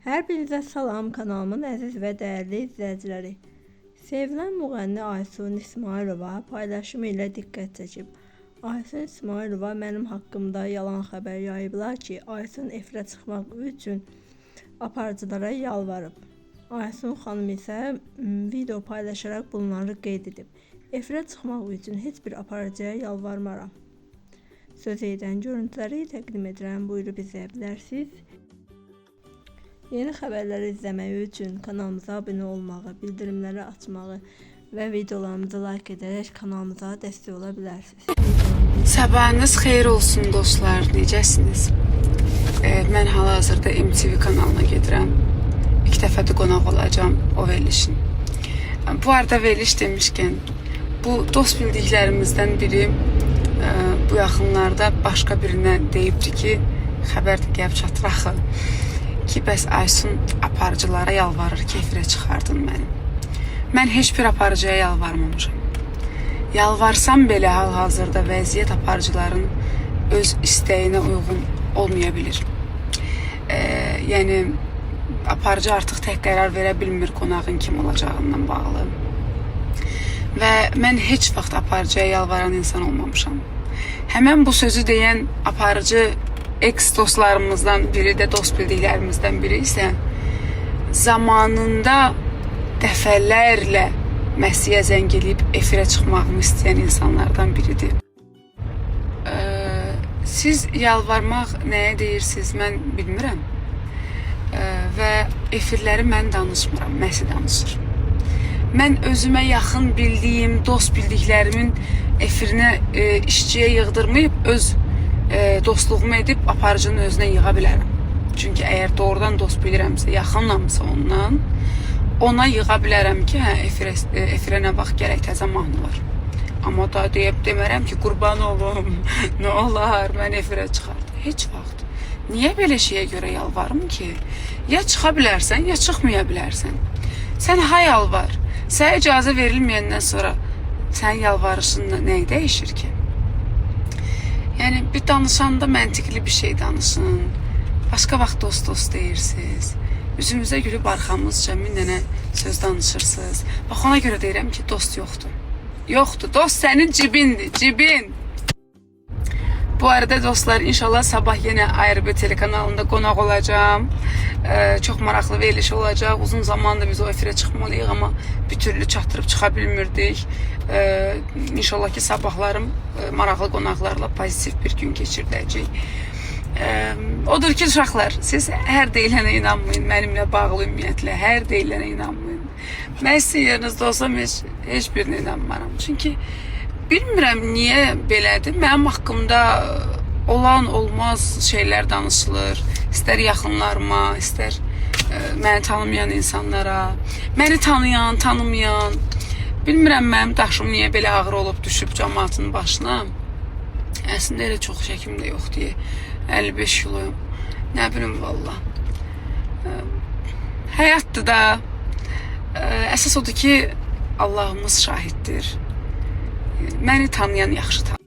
Hər birinizə salam, kanalımın əziz və dəyərli izləyiciləri. Sevilən müğənni Aysun İsmailova paylaşımı ilə diqqət çəkib. Aysun İsmailova mənim haqqımda yalan xəbər yayıblar ki, Aysun efirə çıxmaq üçün aparıcılara yalvarıb. Aysun xanım isə video paylaşaraq bunları qeyd edib. Efirə çıxmaq üçün heç bir aparıcıya yalvarmaram. Söz edən görüntüləri təqdim edirəm, buyurub izləyə bilərsiniz. Yeni xəbərləri izləmək üçün kanalımıza abunə olmağı, bildirimləri açmağı və videolarımızı like edərək kanalımıza dəstək ola bilərsiniz. Sabahınız xeyir olsun dostlar, necəsiniz? Mən hal-hazırda MTV kanalına gedirəm. İlk dəfə də qonaq olacağım o verilişin. Bu arada veriliş demişkən, bu dost bildiklərimizdən biri bu yaxınlarda başqa birinə deyibdi ki, xəbər də gəlib çatır axı. Ki, bəs Aysun aparıcılara yalvarır ki, efirə çıxardın məni. Mən heç bir aparıcıya yalvarmamışam. Yalvarsam belə hal-hazırda vəziyyət aparıcıların öz istəyinə uyğun olmaya bilir. Yəni, aparıcı artıq tək qərar verə bilmir qonağın kim olacağından bağlı. Və mən heç vaxt aparıcıya yalvaran insan olmamışam. Həmən bu sözü deyən aparıcı ex dostlarımızdan biri də, dost bildiklərimizdən biri isə zamanında dəfələrlə Məsiyə zəng eləyib efirə çıxmağımı istəyən insanlardan biridir. Siz yalvarmaq nəyə deyirsiniz, mən bilmirəm. Və efirləri mən danışmıram, Məsi danışır. Mən özümə yaxın bildiyim, dost bildiklərimin efirinə işçiyə yığdırmayıb, öz dostluğumu edib aparıcının özünə yığa bilərəm. Çünki əgər doğrudan dost bilirəmsə, yaxınlamsa ondan, ona yığa bilərəm ki, efirə nə vaxt gərək təzə mahnı var. Amma da deyib demərəm ki, qurban olum, nə olar, mən efirə çıxardım. Heç vaxt. Niyə belə şeyə görə yalvarım ki? Ya çıxa bilərsən, ya çıxmaya bilərsən. Sən hay yalvar. Sənə icazə verilməyəndən sonra sənin yalvarışın nəyə dəyişir ki? Yəni, bir danışanda məntiqli bir şey danışın. Başqa vaxt dost deyirsiniz. Üzümüzə gülüb arxamızca min dənə söz danışırsınız. Bax, ona görə deyirəm ki, dost yoxdur. Yoxdur, dost sənin cibindir, cibin. Bu arada dostlar, inşallah sabah yenə ARB telekanalında qonaq olacağım. Çox maraqlı veriliş olacaq. Uzun zamandır biz o efirə çıxmalıyıq, amma bir türlü çatdırıb çıxa bilmirdik. İnşallah ki, sabahlarım maraqlı qonaqlarla pozitiv bir gün keçirdəcək. Odur ki, uşaqlar, siz hər deyilənə inanmayın, mənimlə bağlı ümumiyyətlə, hər deyilənə inanmayın. Mən sizin yerinizdə olsam heç birinə inanmaram. Çünki bilmirəm niyə belədir. Mənim haqqımda olan, olmaz şeylər danışılır. İstər yaxınlarıma, istər məni tanımayan insanlara, məni tanıyan, tanımayan. Bilmirəm mənim daşım niyə belə ağır olub düşüb cəmaatın başına. Əslində elə çox şəkim də yox deyə. 55 kiloyum. Nə bilim valla. Həyatdır da. Əsas odur ki, Allahımız şahiddir. Məni tanıyan yaxşı tanıyır.